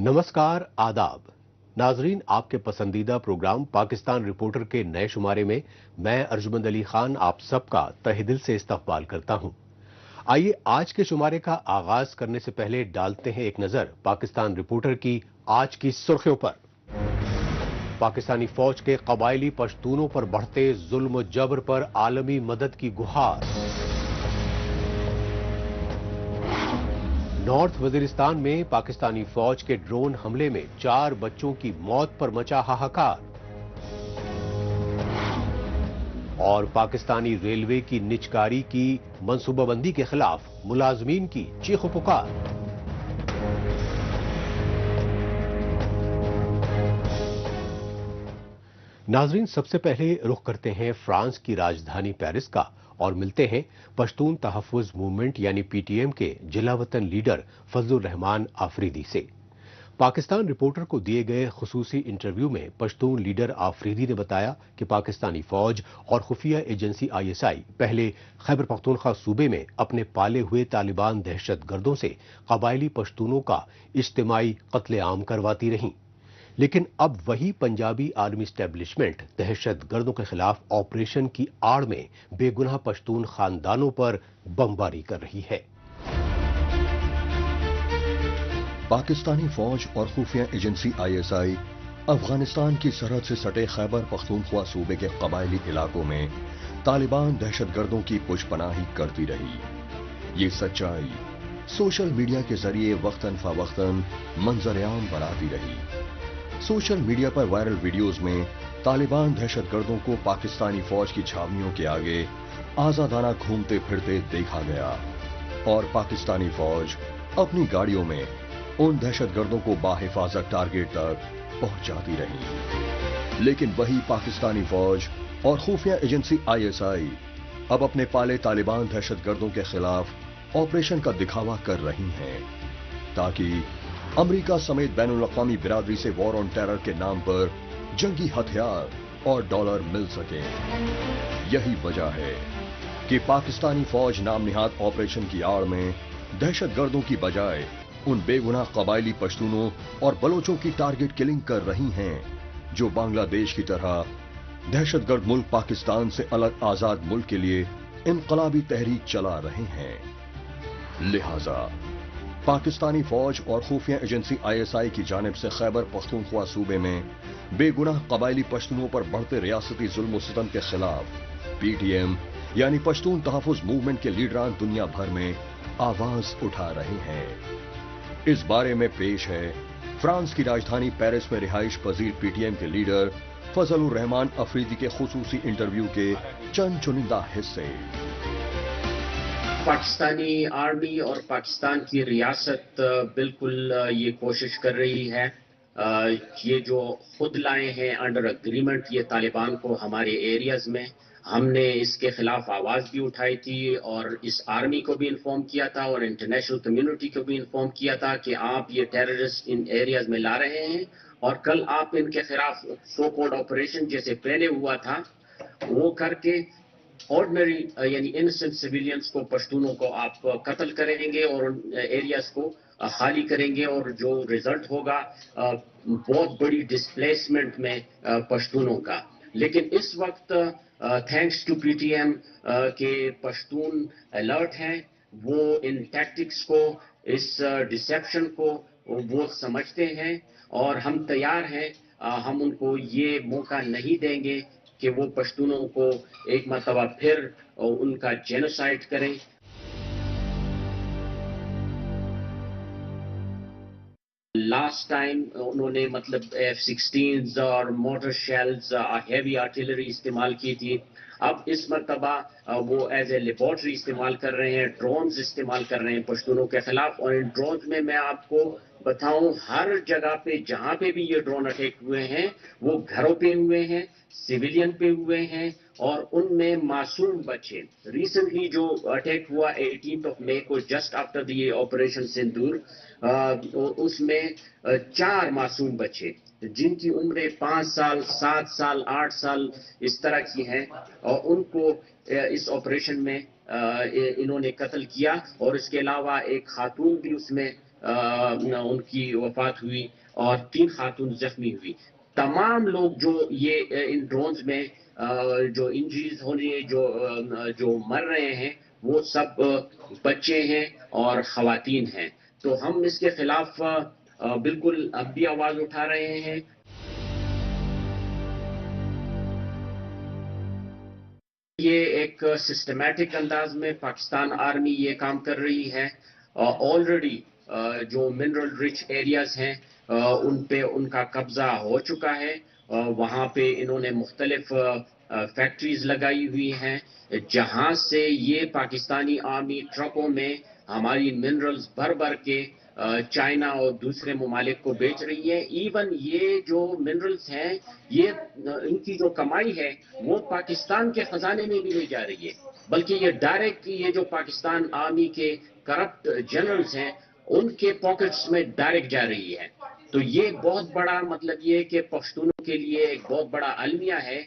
नमस्कार आदाब नाजरीन, आपके पसंदीदा प्रोग्राम पाकिस्तान रिपोर्टर के नए शुमारे में मैं अर्जुमंद अली खान आप सबका तहे दिल से इस्तकबाल करता हूं। आइए आज के शुमारे का आगाज करने से पहले डालते हैं एक नजर पाकिस्तान रिपोर्टर की आज की सुर्खियों पर। पाकिस्तानी फौज के कबायली पश्तूनों पर बढ़ते जुल्म जबर पर आलमी मदद की गुहार। नॉर्थ वजीरिस्तान में पाकिस्तानी फौज के ड्रोन हमले में 4 बच्चों की मौत पर मचा हाहाकार। और पाकिस्तानी रेलवे की निजकारी की मंसूबाबंदी के खिलाफ मुलाजमीन की चीख पुकार। नाजरीन, सबसे पहले रुख करते हैं फ्रांस की राजधानी पेरिस का और मिलते हैं पश्तून तहफ़्फ़ुज़ मूवमेंट यानी पीटीएम के जिलावतन लीडर फजलुर रहमान आफरीदी से। पाकिस्तान रिपोर्टर को दिए गए खुसूसी इंटरव्यू में पश्तून लीडर आफरीदी ने बताया कि पाकिस्तानी फौज और खुफिया एजेंसी आईएसआई पहले खैबर पख्तूनख्वा सूबे में अपने पाले हुए तालिबान दहशतगर्दों से कबायली पश्तूनों का इज्तिमाई कत्लेआम करवाती रहीं, लेकिन अब वही पंजाबी आर्मी एस्टेब्लिशमेंट दहशतगर्दों के खिलाफ ऑपरेशन की आड़ में बेगुनाह पश्तून खानदानों पर बमबारी कर रही है। पाकिस्तानी फौज और खुफिया एजेंसी आईएसआई अफगानिस्तान की सरहद से सटे खैबर पख्तूनख्वा सूबे के कबायली इलाकों में तालिबान दहशतगर्दों की पुशपनाही करती रही। ये सच्चाई सोशल मीडिया के जरिए वक्तन फवक्तन मंजर-ए-आम बनाती रही। सोशल मीडिया पर वायरल वीडियोस में तालिबान दहशतगर्दों को पाकिस्तानी फौज की छावनियों के आगे आजादाना घूमते फिरते देखा गया और पाकिस्तानी फौज अपनी गाड़ियों में उन दहशतगर्दों को बाहिफाजत टारगेट तक पहुंचाती रही। लेकिन वही पाकिस्तानी फौज और खुफिया एजेंसी आईएसआई अब अपने पाले तालिबान दहशतगर्दों के खिलाफ ऑपरेशन का दिखावा कर रही हैं ताकि अमेरिका समेत बैनुल अक़वामी बिरादरी से वॉर ऑन टेरर के नाम पर जंगी हथियार और डॉलर मिल सके। यही वजह है कि पाकिस्तानी फौज नाम निहाद ऑपरेशन की आड़ में दहशतगर्दों की बजाय उन बेगुनाह कबायली पश्तूनों और बलोचों की टारगेट किलिंग कर रही हैं जो बांग्लादेश की तरह दहशतगर्द मुल्क पाकिस्तान से अलग आजाद मुल्क के लिए इनकलाबी तहरीक चला रहे हैं। लिहाजा पाकिस्तानी फौज और खुफिया एजेंसी आईएसआई की जानिब से खैबर पख्तूनख्वा सूबे में बेगुनाह कबायली पश्तूनों पर बढ़ते रियासती जुल्म और सितम के खिलाफ पीटीएम यानी पश्तून तहफ़्फ़ुज़ मूवमेंट के लीडरान दुनिया भर में आवाज उठा रहे हैं। इस बारे में पेश है फ्रांस की राजधानी पेरिस में रिहाइश पजीर पीटीएम के लीडर फजलुर रहमान अफरीदी के खुसूसी इंटरव्यू के चंद चुनिंदा हिस्से। पाकिस्तानी आर्मी और पाकिस्तान की रियासत बिल्कुल ये कोशिश कर रही है ये जो खुद लाए हैं अंडर अग्रीमेंट ये तालिबान को हमारे एरियाज में, हमने इसके खिलाफ आवाज भी उठाई थी और इस आर्मी को भी इन्फॉर्म किया था और इंटरनेशनल कम्युनिटी को भी इन्फॉर्म किया था कि आप ये टेररिस्ट इन एरियाज में ला रहे हैं और कल आप इनके खिलाफ सो कॉल्ड ऑपरेशन जैसे पहले हुआ था वो करके ऑर्डिनरी यानी इनोसेंट सिविलियंस को, पश्तूनों को आप कत्ल करेंगे और उन एरियाज को खाली करेंगे और जो रिजल्ट होगा बहुत बड़ी डिस्प्लेसमेंट में पश्तूनों का। लेकिन इस वक्त थैंक्स टू पीटीएम के पश्तून अलर्ट हैं, वो इन टैक्टिक्स को, इस डिसेप्शन को वो समझते हैं और हम तैयार हैं, हम उनको ये मौका नहीं देंगे कि वो पश्तूनों को एक मरतबा फिर उनका जेनोसाइड करें। लास्ट टाइम उन्होंने मतलब F-16s और मोटर शेल्स, हैवी आर्टिलरी इस्तेमाल की थी। अब इस मरतबा वो एज ए लेबॉर्ट्री इस्तेमाल कर रहे हैं, ड्रोन्स इस्तेमाल कर रहे हैं पश्तूनों के खिलाफ। और इन ड्रोन्स में मैं आपको बताऊं हर जगह पे जहां पे भी ये ड्रोन अटैक हुए हैं वो घरों पे हुए हैं, सिविलियन पे हुए हैं और उनमें मासूम बच्चे। रिसेंटली जो अटैक हुआ 18 मई को जस्ट आफ्टर द ऑपरेशन सिंदूर, उसमें 4 मासूम बच्चे जिनकी उम्रें 5 साल, 7 साल, 8 साल इस तरह की हैं और उनको इस ऑपरेशन में इन्होंने कत्ल किया। और इसके अलावा एक खातून भी उसमें ان کی وفات ہوئی اور 3 خاتون زخمی ہوئی. تمام لوگ جو یہ ان ڈرونز میں جو انجریز ہونے جو مر رہے ہیں وہ سب بچے ہیں اور خواتین ہیں. تو ہم اس کے خلاف بالکل اب بھی آواز اٹھا رہے ہیں. یہ ایک سسٹمیٹک انداز میں پاکستان آرمی یہ کام کر رہی ہے. آلریڈی جو منرل رچ ایریاز ہیں ان پہ ان کا قبضہ ہو چکا ہے. وہاں پہ انہوں نے مختلف فیکٹریز لگائی ہوئی ہیں جہاں سے یہ پاکستانی آرمی ٹرکوں میں ہماری منرلز بھر بھر کے چائنا اور دوسرے ممالک کو بیچ رہی ہے. ایون یہ جو منرلز ہیں یہ ان کی جو کمائی ہے وہ پاکستان کے خزانے میں بھی نہیں جا رہی ہے بلکہ یہ ڈائریکٹ یہ جو پاکستان آرمی کے کرپٹ جنرلز ہیں ان کے پاکٹس میں ڈائریکٹ جا رہی ہے. تو یہ بہت بڑا مطلب یہ کہ پشتونوں کے لیے ایک بہت بڑا المیہ ہے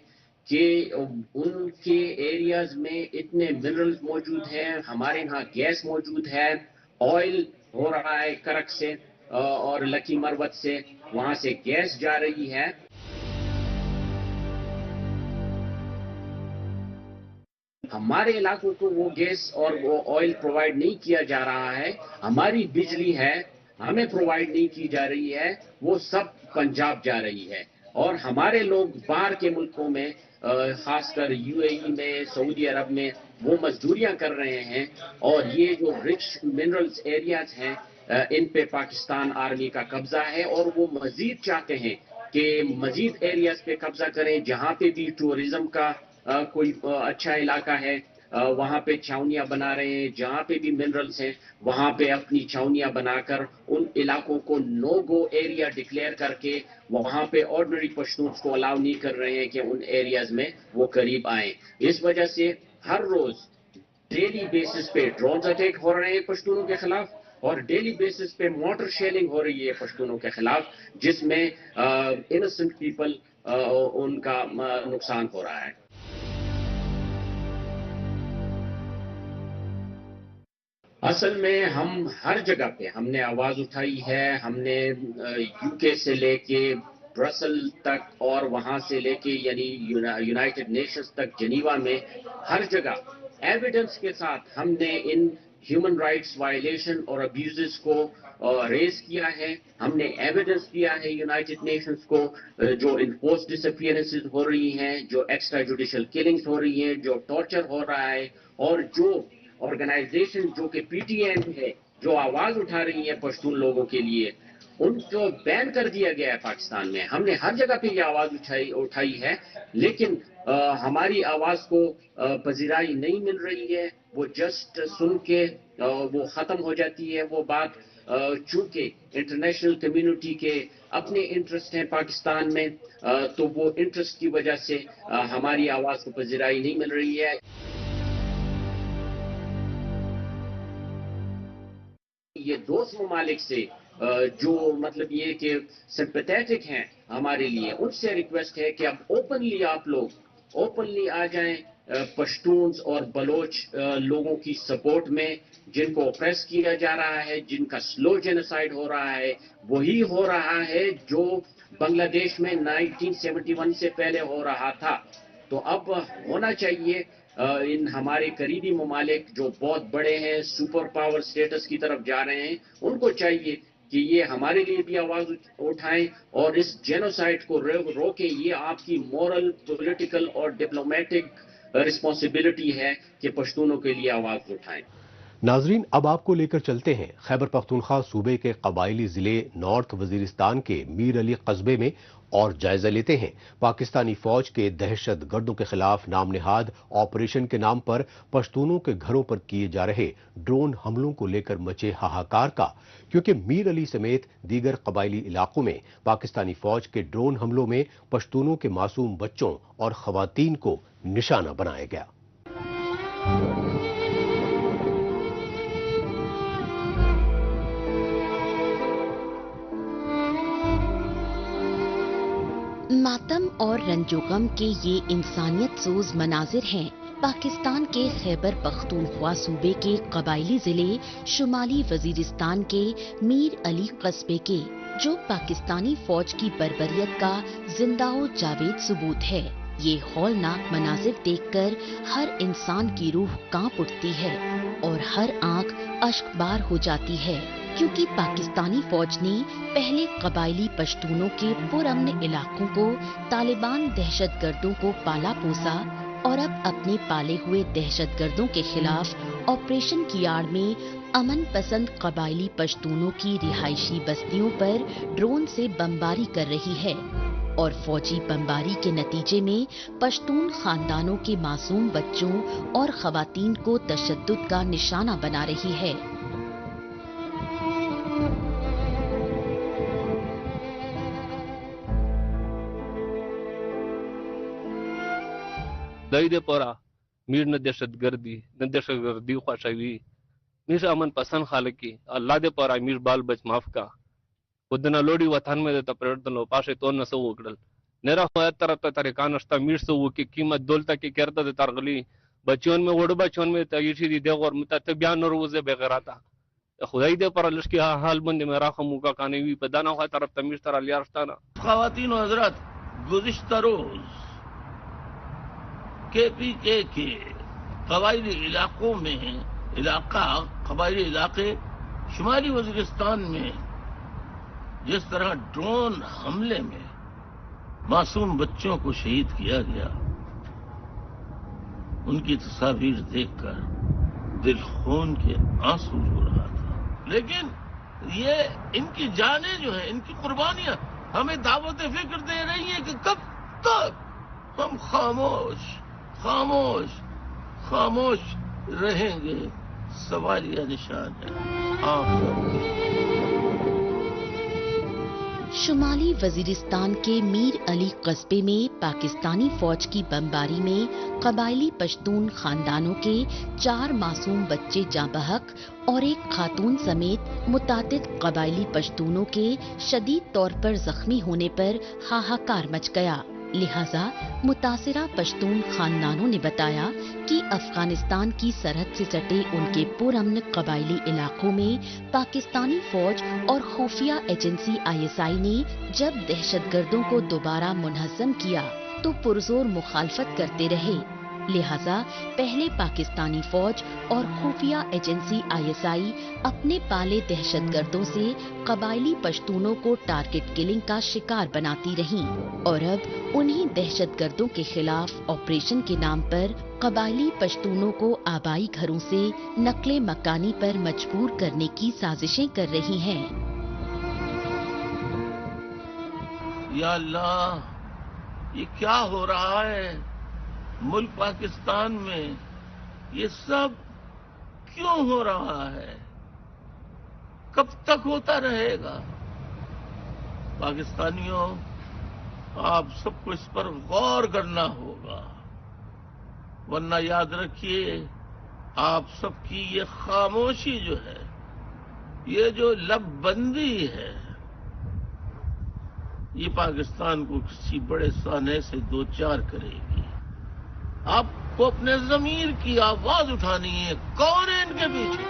کہ ان کے ایریاز میں اتنے منرلز موجود ہیں. ہمارے یہاں گیس موجود ہے, آئل ہو رہا ہے کرک سے اور لکی مروت سے, وہاں سے گیس جا رہی ہے. ہمارے علاقوں کو وہ گیس اور وہ آئل پرووائڈ نہیں کیا جا رہا ہے. ہماری بجلی ہے ہمیں پرووائڈ نہیں کی جا رہی ہے, وہ سب پنجاب جا رہی ہے. اور ہمارے لوگ باہر کے ملکوں میں خاص کر یو اے ای میں, سعودی عرب میں وہ مزدوریاں کر رہے ہیں اور یہ جو رچ منرلز ایریاز ہیں ان پہ پاکستان آرمی کا قبضہ ہے اور وہ مزید چاہتے ہیں کہ مزید ایریاز پہ قبضہ کریں جہاں پہ بھی ٹورزم کا کوئی اچھا علاقہ ہے وہاں پہ چھاونیاں بنا رہے ہیں. جہاں پہ بھی منرلز ہیں وہاں پہ اپنی چھاونیاں بنا کر ان علاقوں کو نو گو ایریا ڈکلیئر کر کے وہاں پہ آرڈنری پشتونز کو الاؤ نہیں کر رہے ہیں کہ ان ایریاز میں وہ قریب آئیں. اس وجہ سے ہر روز ڈیلی بیسس پہ ڈرونز اٹیک ہو رہے ہیں پشتونوں کے خلاف اور ڈیلی بیسس پہ موٹر شیلنگ ہو رہی ہے پشتونوں کے خلاف جس میں انوسنٹ پیپل ان کا نقصان ہو رہا ہے. اصل میں ہم ہر جگہ پہ ہم نے آواز اٹھائی ہے. ہم نے یو کے سے لے کے برسل تک اور وہاں سے لے کے یعنی یونائٹڈ نیشنز تک جنیوا میں ہر جگہ ایویڈنس کے ساتھ ہم نے ان ہیومن رائٹس وائلیشن اور ابیوزز کو ریز کیا ہے. ہم نے ایویڈنس دیا ہے یونائٹڈ نیشنز کو جو انفورس ڈس اپیئرنسز ہو رہی ہیں, جو ایکسٹرا جوڈیشل کلنگز ہو رہی ہیں, جو ٹارچر ہو رہا ہے اور جو آرگنائزیشن جو کہ پی ٹی ایم ہے جو آواز اٹھا رہی ہے پشتون لوگوں کے لیے ان کو بین کر دیا گیا ہے پاکستان میں. ہم نے ہر جگہ پہ یہ آواز اٹھائی ہے لیکن ہماری آواز کو پذیرائی نہیں مل رہی ہے. وہ جسٹ سن کے وہ ختم ہو جاتی ہے وہ بات. چونکہ انٹرنیشنل کمیونٹی کے اپنے انٹرسٹ ہیں پاکستان میں تو وہ انٹرسٹ کی وجہ سے ہماری آواز کو پذیرائی نہیں مل رہی ہے. یہ دوست ممالک سے جو مطلب یہ کہ سمپیتھیٹک ہیں ہمارے لیے ان سے ریکویسٹ ہے کہ اب اوپنلی آپ لوگ اوپنلی آ جائیں پشتونز اور بلوچ لوگوں کی سپورٹ میں جن کو اوپریس کیا جا رہا ہے, جن کا سلو جینوسائیڈ ہو رہا ہے. وہی ہو رہا ہے جو بنگلہ دیش میں 1971 سے پہلے ہو رہا تھا. تو اب ہونا چاہیے ان ہمارے قریبی ممالک جو بہت بڑے ہیں سپر پاور سٹیٹس کی طرف جا رہے ہیں ان کو چاہیے کہ یہ ہمارے لیے بھی آواز اٹھائیں اور اس جینوسائیڈ کو روکیں. یہ آپ کی مورل, پولیٹیکل اور ڈپلومیٹک رسپانسبلٹی ہے کہ پشتونوں کے لیے آواز اٹھائیں. ناظرین اب آپ کو لے کر چلتے ہیں خیبر پختونخوا صوبے کے قبائلی ضلع نارتھ وزیرستان کے میر علی قصبے میں اور جائزہ لیتے ہیں پاکستانی فوج کے دہشت گردوں کے خلاف نام نہاد آپریشن کے نام پر پشتونوں کے گھروں پر کیے جا رہے ڈرون حملوں کو لے کر مچے ہاہاکار کا. کیونکہ میر علی سمیت دیگر قبائلی علاقوں میں پاکستانی فوج کے ڈرون حملوں میں پشتونوں کے معصوم بچوں اور خواتین کو نشانہ بنایا گیا. ماتم اور رنج و غم کے یہ انسانیت سوز مناظر ہیں پاکستان کے خیبر پختونخوا صوبے کے قبائلی ضلع شمالی وزیرستان کے میر علی قصبے کے، جو پاکستانی فوج کی بربریت کا زندہ و جاوید ثبوت ہے۔ یہ ہولناک مناظر دیکھ کر ہر انسان کی روح کانپ اٹھتی ہے اور ہر آنکھ اشک بار ہو جاتی ہے، کیونکہ پاکستانی فوج نے پہلے قبائلی پشتونوں کے پرامن علاقوں کو طالبان دہشت گردوں کو پالا پوسا اور اب اپنے پالے ہوئے دہشت گردوں کے خلاف آپریشن کی آڑ میں امن پسند قبائلی پشتونوں کی رہائشی بستیوں پر ڈرون سے بمباری کر رہی ہے، اور فوجی بمباری کے نتیجے میں پشتون خاندانوں کے معصوم بچوں اور خواتین کو تشدد کا نشانہ بنا رہی ہے۔ دایده پورا میر نه دهشت گردی خوشوی میر امن پسند خالقی اللہ دے پورا میر بال بچ معاف کا ودنا لوڑی وطن میں تا پرتن پاسه تو نہ سو وکړل نرا ہوا طرف ته طریقان استا میر سو کی قیمت دولت کی کرتا ترغلی بچون میں وڑ بچون میں تیشی دی دغور مت بیان روزه بغیراتا خدای دے پر لشکی حال بند میرا خمو کا کانوی پدانا ہوا طرف تمیر تر الیارستانا۔ خواتین و حضرات، گزشتہ روز KPK کے قبائلی علاقوں میں قبائلی علاقے شمالی وزیرستان میں جس طرح ڈرون حملے میں معصوم بچوں کو شہید کیا گیا، ان کی تصاویر دیکھ کر دل خون کے آنسو رو رہا تھا، لیکن یہ ان کی جانیں جو ہیں، ان کی قربانیاں ہمیں دعوت فکر دے رہی ہیں کہ کب تک ہم خاموش رہیں گے۔ سوالیہ نشان ہے۔ شمالی وزیرستان کے میر علی قصبے میں پاکستانی فوج کی بمباری میں قبائلی پشتون خاندانوں کے 4 معصوم بچے جاں بحق اور ایک خاتون سمیت متعدد قبائلی پشتونوں کے شدید طور پر زخمی ہونے پر ہاہاکار مچ گیا۔ لہذا متاثرہ پشتون خاندانوں نے بتایا کہ افغانستان کی سرحد سے سٹے ان کے پرامن قبائلی علاقوں میں پاکستانی فوج اور خفیہ ایجنسی ISI نے جب دہشت گردوں کو دوبارہ منہزم کیا تو پرزور مخالفت کرتے رہے، لہذا پہلے پاکستانی فوج اور خفیہ ایجنسی ISI اپنے پالے دہشت گردوں سے قبائلی پشتونوں کو ٹارگٹ کلنگ کا شکار بناتی رہیں، اور اب انہی دہشت گردوں کے خلاف آپریشن کے نام پر قبائلی پشتونوں کو آبائی گھروں سے نقل مکانی پر مجبور کرنے کی سازشیں کر رہی ہیں۔ یا اللہ، یہ کیا ہو رہا ہے ملک پاکستان میں؟ یہ سب کیوں ہو رہا ہے؟ کب تک ہوتا رہے گا؟ پاکستانیوں، آپ سب کو اس پر غور کرنا ہوگا، ورنہ یاد رکھیے آپ سب کی یہ خاموشی جو ہے، یہ جو لب بندی ہے، یہ پاکستان کو کسی بڑے سانے سے دوچار کرے گی۔ آپ کو اپنے ضمیر کی آواز اٹھانی ہے، کون ہے ان کے پیچھے؟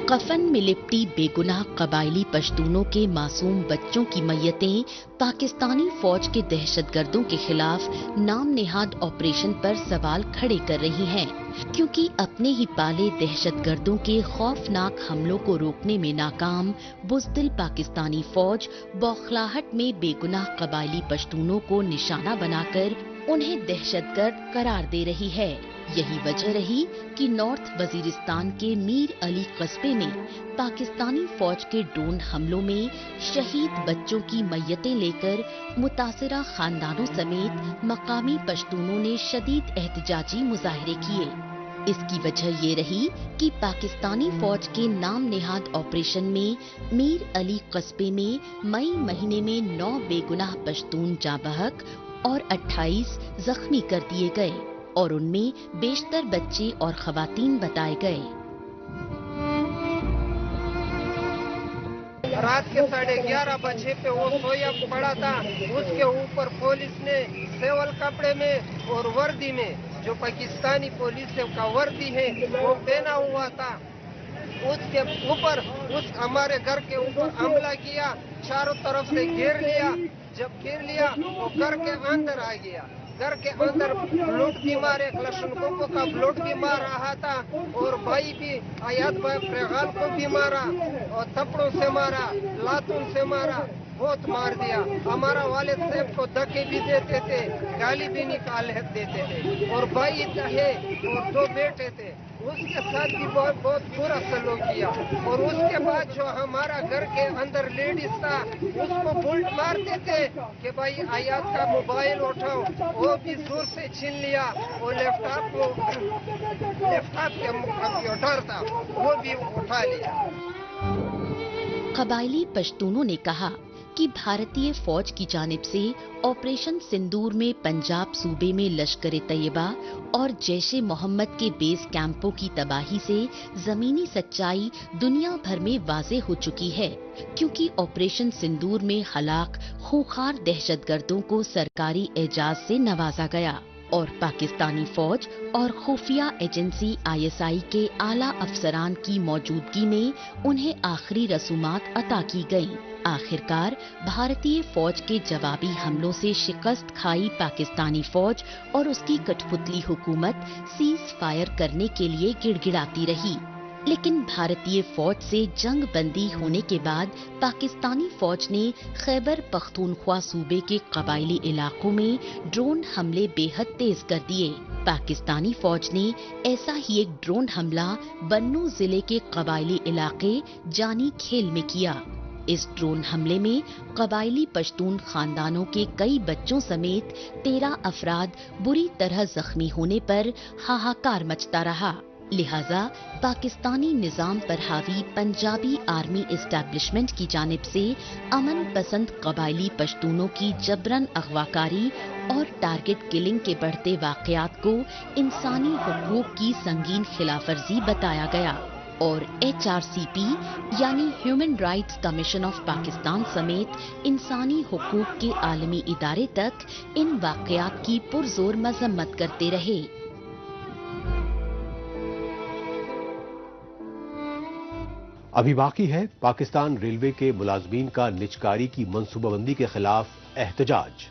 کفن میں لپٹی بے گناہ قبائلی پشتونوں کے معصوم بچوں کی میتیں پاکستانی فوج کے دہشت گردوں کے خلاف نام نہاد آپریشن پر سوال کھڑے کر رہی ہیں، کیونکہ اپنے ہی پالے دہشت گردوں کے خوفناک حملوں کو روکنے میں ناکام بزدل پاکستانی فوج بوکھلاہٹ میں بے گناہ قبائلی پشتونوں کو نشانہ بنا کر انہیں دہشت گرد قرار دے رہی ہے۔ یہی وجہ رہی کہ نارتھ وزیرستان کے میر علی قصبے میں پاکستانی فوج کے ڈرون حملوں میں شہید بچوں کی میتیں لے کر متاثرہ خاندانوں سمیت مقامی پشتونوں نے شدید احتجاجی مظاہرے کیے۔ اس کی وجہ یہ رہی کہ پاکستانی فوج کے نام نہاد آپریشن میں میر علی قصبے میں مئی مہینے میں 9 بے گناہ پشتون جاں بحق اور 28 زخمی کر دیے گئے، اور ان میں بیشتر بچے اور خواتین بتائے گئے۔ رات کے 11:30 بجے پہ وہ سویا پڑا تھا، اس کے اوپر پولیس نے سیول کپڑے میں اور وردی میں जो पाकिस्तानी पुलिस का वर्दी है वो पहना हुआ था, उसके ऊपर उस हमारे घर के ऊपर हमला किया, चारों तरफ से घेर लिया। जब घेर लिया तो घर के अंदर आ गया। घर के अंदर ब्लड भी मारे, क्लशनकोव का ब्लड भी मार रहा था, और भाई भी आयात भाई प्रेगाल को भी मारा, और थप्पड़ों से मारा, लातों से मारा, बहुत मार दिया। हमारा वालिद साहब को धक्के भी देते थे, गाली भी निकाल देते थे, और भाई है और 2 बेटे थे, उसके साथ भी बहुत बुरा सलूक किया। और उसके बाद जो हमारा घर के अंदर लेडीज था उसको बुल्ट मारते थे कि भाई आयात का मोबाइल उठाओ, वो भी जोर से छीन लिया। वो लैपटॉप के कंप्यूटर था वो भी उठा लिया। कबायली पश्तूनों ने कहा कि भारतीय फौज की जानिब से ऑपरेशन सिंदूर में पंजाब सूबे में लश्कर तैयबा और जैश-ए मोहम्मद के बेस कैंपों की तबाही से जमीनी सच्चाई दुनिया भर में वाज़ेह हो चुकी है, क्योंकि ऑपरेशन सिंदूर में हलाक खूंखार दहशतगर्दों को सरकारी एजाज से नवाजा गया और पाकिस्तानी फौज और खुफिया एजेंसी ISI के आला अफसरान की मौजूदगी में उन्हें आखिरी रसूमात अता की गईं। आखिरकार भारतीय फौज के जवाबी हमलों से शिकस्त खाई पाकिस्तानी फौज और उसकी कठपुतली हुकूमत सीज फायर करने के लिए गिड़गिड़ाती रही, लेकिन भारतीय फौज से जंग बंदी होने के बाद पाकिस्तानी फौज ने खैबर पख्तूनख्वा सूबे के कबायली इलाकों में ड्रोन हमले बेहद तेज कर दिए। पाकिस्तानी फौज ने ऐसा ही एक ड्रोन हमला बन्नू जिले के कबायली इलाके जानी खेल में किया। इस ड्रोन हमले में कबायली पश्तून खानदानों के कई बच्चों समेत 13 अफराद बुरी तरह जख्मी होने पर हाहाकार मचता रहा। लिहाजा पाकिस्तानी निजाम पर हावी पंजाबी आर्मी एस्टैब्लिशमेंट की जानिब से अमन पसंद कबायली पश्तूनों की जबरन अगवाकारी और टारगेट किलिंग के बढ़ते वाकयात को इंसानी हुकूक की संगीन खिलाफवर्जी बताया गया और HRCP यानी human rights commission of Pakistan समेत इंसानी हुकूक के आलमी इदारे तक इन वाकयात की पुरजोर मजम्मत करते रहे। अभी बाकी है पाकिस्तान रेलवे के मुलाजमीन का निजकारी की मंसूबाबंदी के खिलाफ एहतजाज।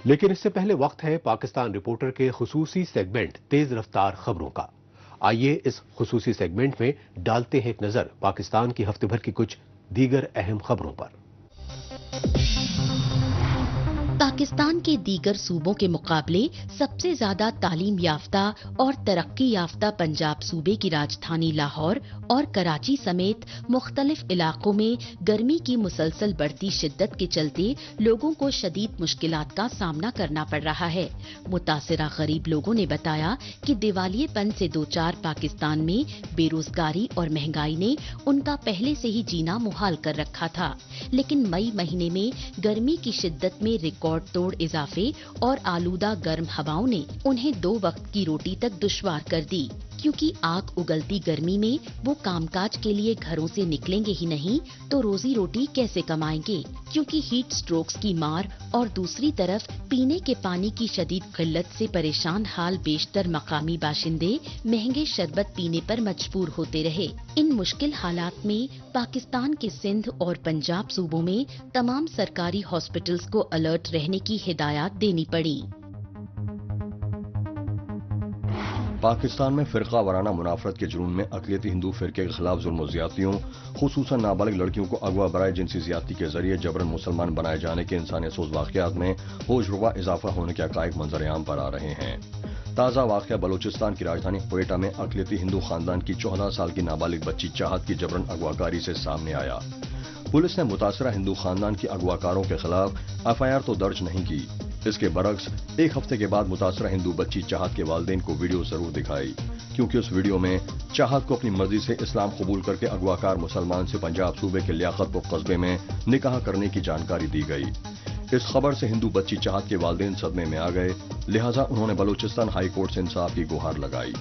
लेकिन इससे पहले वक्त है पाकिस्तान रिपोर्टर के खुसूसी सेगमेंट तेज रफ्तार खबरों का। आइए इस खुसूसी सेगमेंट में डालते हैं एक नजर पाकिस्तान की हफ्ते भर की कुछ दीगर अहम खबरों पर। पाकिस्तान के दीगर सूबों के मुकाबले सबसे ज्यादा तालीम याफ्ता और तरक्की याफ्ता पंजाब सूबे की राजधानी लाहौर और कराची समेत मुख्तलिफ इलाकों में गर्मी की मुसलसल बढ़ती शिद्दत के चलते लोगों को शदीद मुश्किलात का सामना करना पड़ रहा है। मुतासिरा गरीब लोगों ने बताया कि दिवालियेपन से दो चार पाकिस्तान में बेरोजगारी और महंगाई ने उनका पहले से ही जीना मुहाल कर रखा था, लेकिन मई महीने में गर्मी की शिद्दत में रिकॉर्ड तोड़ इजाफे और आलूदा गर्म हवाओं ने उन्हें 2 वक्त की रोटी तक दुश्वार कर दी, क्योंकि आग उगलती गर्मी में वो कामकाज के लिए घरों से निकलेंगे ही नहीं तो रोजी रोटी कैसे कमाएंगे, क्योंकि हीट स्ट्रोक्स की मार और दूसरी तरफ पीने के पानी की शदीद किल्लत से परेशान हाल बेशतर मकामी बाशिंदे महंगे शरबत पीने पर मजबूर होते रहे। इन मुश्किल हालात में पाकिस्तान के सिंध और पंजाब सूबों में तमाम सरकारी हॉस्पिटल्स को अलर्ट रहने की हिदायत देनी पड़ी। पाकिस्तान में फिरका वाराना मुनाफरत के जुनून में अक़लियती हिंदू फिरके के खिलाफ जुल्म और ज़्यादतियों, खुसूसन नाबालिग लड़कियों को अगवा बराए जिनसी ज़्यादती के जरिए जबरन मुसलमान बनाए जाने के इंसानियत सोज़ वाक़यात में होशरुबा इजाफा होने के हक़ाइक़ मंजर आम पर आ रहे हैं। ताज़ा वाक़या बलूचिस्तान की राजधानी क्वेटा में अक़लियती हिंदू खानदान की 14 साल की नाबालिग बच्ची चाहत की जबरन अगवाकारी से सामने आया। पुलिस ने मुतासरा हिंदू खानदान की अगवाकारों के खिलाफ FIR तो दर्ज नहीं की, इसके बरक्स एक हफ्ते के बाद मुतासरा हिंदू बच्ची चाहत के वालिदैन को वीडियो जरूर दिखाई, क्योंकि उस वीडियो में चाहत को अपनी मर्जी से इस्लाम कबूल करके अगवाकार मुसलमान से पंजाब सूबे के लियाकतपुर कस्बे में निकाह करने की जानकारी दी गई। इस खबर से हिंदू बच्ची चाहत के वालिदैन सदमे में आ गए, लिहाजा उन्होंने बलूचिस्तान हाई कोर्ट से इंसाफ की गुहार लगाई।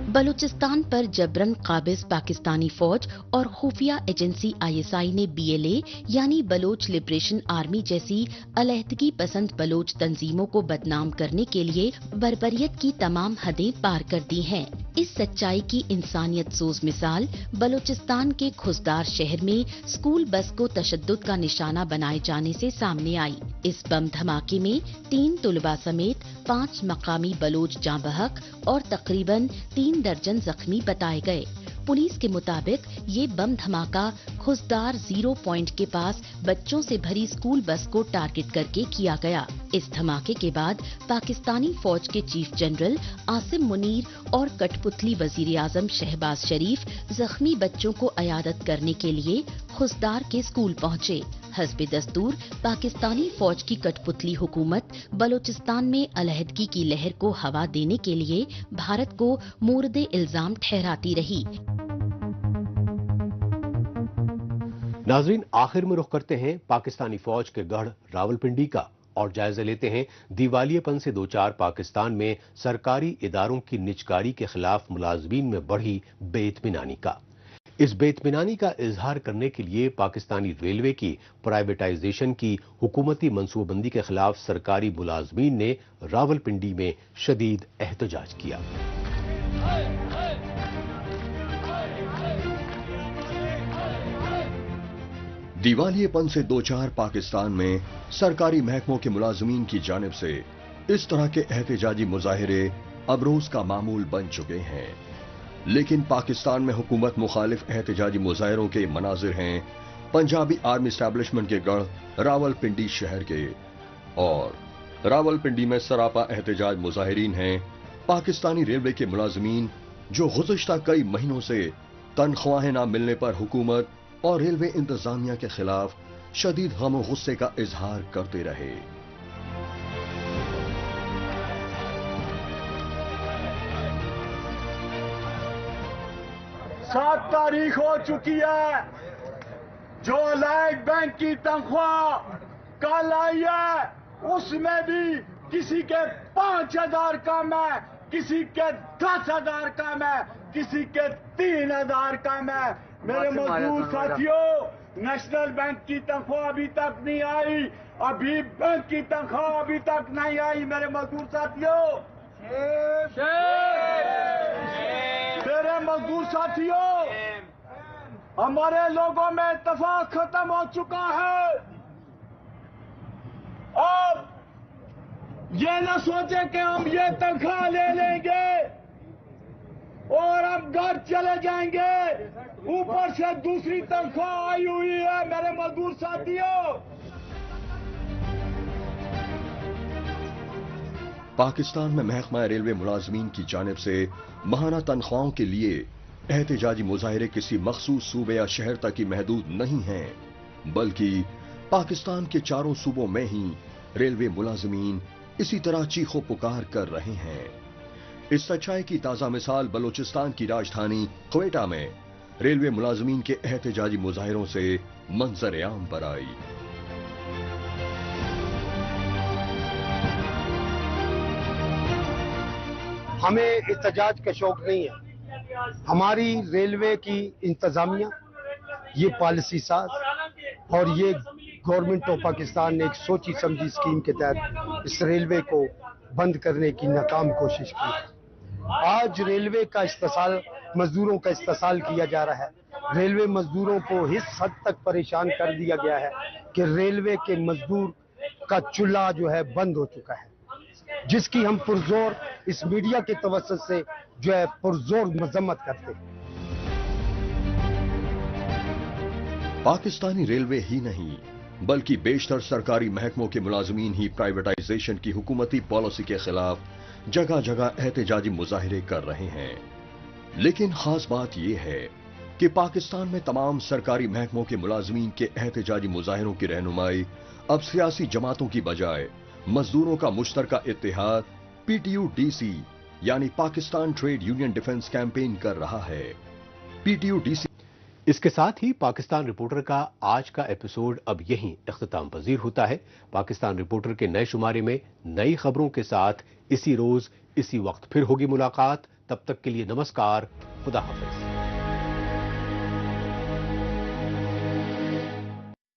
बलूचिस्तान पर जबरन काबिज पाकिस्तानी फौज और खुफिया एजेंसी आईएसआई ने बीएलए यानी बलोच लिबरेशन आर्मी जैसी अलहदगी पसंद बलोच तंजीमों को बदनाम करने के लिए बर्बरियत की तमाम हदें पार कर दी हैं। इस सच्चाई की इंसानियत सोज मिसाल बलूचिस्तान के खुसदार शहर में स्कूल बस को तशद्दुद का निशाना बनाए जाने से सामने आई। इस बम धमाके में 3 तुलबा समेत 5 मकामी बलोच जाँ बहक और तकरीबन 3 दर्जन जख्मी बताए गए। पुलिस के मुताबिक ये बम धमाका खुसदार 0 पॉइंट के पास बच्चों से भरी स्कूल बस को टारगेट करके किया गया। इस धमाके के बाद पाकिस्तानी फौज के चीफ जनरल आसिम मुनीर और कठपुतली वजीर आजम शहबाज शरीफ जख्मी बच्चों को अयादत करने के लिए खुसदार के स्कूल पहुंचे। हस्बे दस्तूर पाकिस्तानी फौज की कठपुतली हुकूमत बलूचिस्तान में अलहदगी की लहर को हवा देने के लिए भारत को मोरदे इल्जाम ठहराती रही। नाजरीन, आखिर में रुख करते हैं पाकिस्तानी फौज के गढ़ रावलपिंडी का और जायजा लेते हैं दिवालियेपन से 2-4 पाकिस्तान में सरकारी इदारों की निजकारी के खिलाफ मुलाजमीन में बढ़ी बेइत्मीनानी का। इस बेइत्मीनानी का इजहार करने के लिए पाकिस्तानी रेलवे की प्राइवेटाइजेशन की हुकूमती मंसूबबंदी के खिलाफ सरकारी मुलाजमीन ने रावलपिंडी में शदीद एहतजाज किया। दिवालियेपन से 2-4 पाकिस्तान में सरकारी महकमों के मुलाजमीन की जानिब से इस तरह के एहतजाजी मुजाहिरे अब रोज का मामूल बन चुके हैं। लेकिन पाकिस्तान में हुकूमत मुखालिफ एहतजाजी मुजाहिरों के मनाजिर हैं पंजाबी आर्मी एस्टैब्लिशमेंट के गढ़ रावलपिंडी शहर के, और रावलपिंडी में सरापा एहतजाज मुजाहिरीन हैं पाकिस्तानी रेलवे के मुलाजमीन जो गुज़िश्ता कई महीनों से तनख्वाहें न मिलने पर हुकूमत और रेलवे इंतजामिया के खिलाफ शदीद गम और गुस्से का इजहार करते रहे। 7 तारीख हो चुकी है, जो अलाइड बैंक की तनख्वाह कल आई है उसमें भी किसी के 5,000 कम है, किसी के 10,000 कम है, किसी के 3,000 कम है। मेरे मजदूर साथियों, नेशनल बैंक की तनख्वाह अभी तक नहीं आई, अभी बैंक की तनख्वाह अभी तक नहीं आई। मेरे मजदूर साथियों, मेरे मजदूर साथियों, हमारे लोगों में इत्तेफाक खत्म हो चुका है। अब ये न सोचे कि हम ये तनख्वाह ले लेंगे और हम घर चले जाएंगे, ऊपर से दूसरी तनख्वाह आई हुई है। मेरे मजदूर साथियों, पाकिस्तान में महकमा रेलवे मुलाजमीन की जानिब से माहाना तनख्वाहों के लिए एहतजाजी मुजाहिरे किसी मखसूस सूबे या शहर तक ही महदूद नहीं हैं, बल्कि पाकिस्तान के चारों सूबों में ही रेलवे मुलाजमीन इसी तरह चीखो पुकार कर रहे हैं। इस सच्चाई की ताजा मिसाल बलूचिस्तान की राजधानी क्वेटा में रेलवे मुलाजमीन के एहतजाजी मुजाहिरों से मंजर आम पर आई। हमें एहतजाज का शौक नहीं है। हमारी रेलवे की इंतजामिया, ये पॉलिसी साज और ये गवर्नमेंट ऑफ पाकिस्तान ने एक सोची समझी स्कीम के तहत इस रेलवे को बंद करने की नाकाम कोशिश की। आज रेलवे का इस्तेसाल, मजदूरों का इस्तेसाल किया जा रहा है। रेलवे मजदूरों को इस हद तक परेशान कर दिया गया है कि रेलवे के मजदूर का चूल्हा जो है बंद हो चुका है, जिसकी हम पुरजोर इस मीडिया के तवज्जुह से जो है पुरजोर मजम्मत करते हैं। पाकिस्तानी रेलवे ही नहीं बल्कि बेशतर सरकारी महकमों के मुलाजमीन ही प्राइवेटाइजेशन की हुकूमती पॉलिसी के खिलाफ जगह जगह एहतजाजी मुजाहिरे कर रहे हैं। लेकिन खास बात यह है कि पाकिस्तान में तमाम सरकारी महकमों के मुलाजमीन के एहतजाजी मुजाहिरों की रहनुमाई अब सियासी जमातों की बजाय मजदूरों का मुश्तरका इत्तेहाद PTUDC यानी Pakistan trade union defence campaign कर रहा है। PTUDC اس کے ساتھ ہی پاکستان رپورٹر کا آج کا ایپیسوڈ اب یہیں اختتام پذیر ہوتا ہے۔ پاکستان رپورٹر کے نئے شمارے میں نئی خبروں کے ساتھ اسی روز اسی وقت پھر ہوگی ملاقات۔ تب تک کے لیے نمسکار، خدا حافظ۔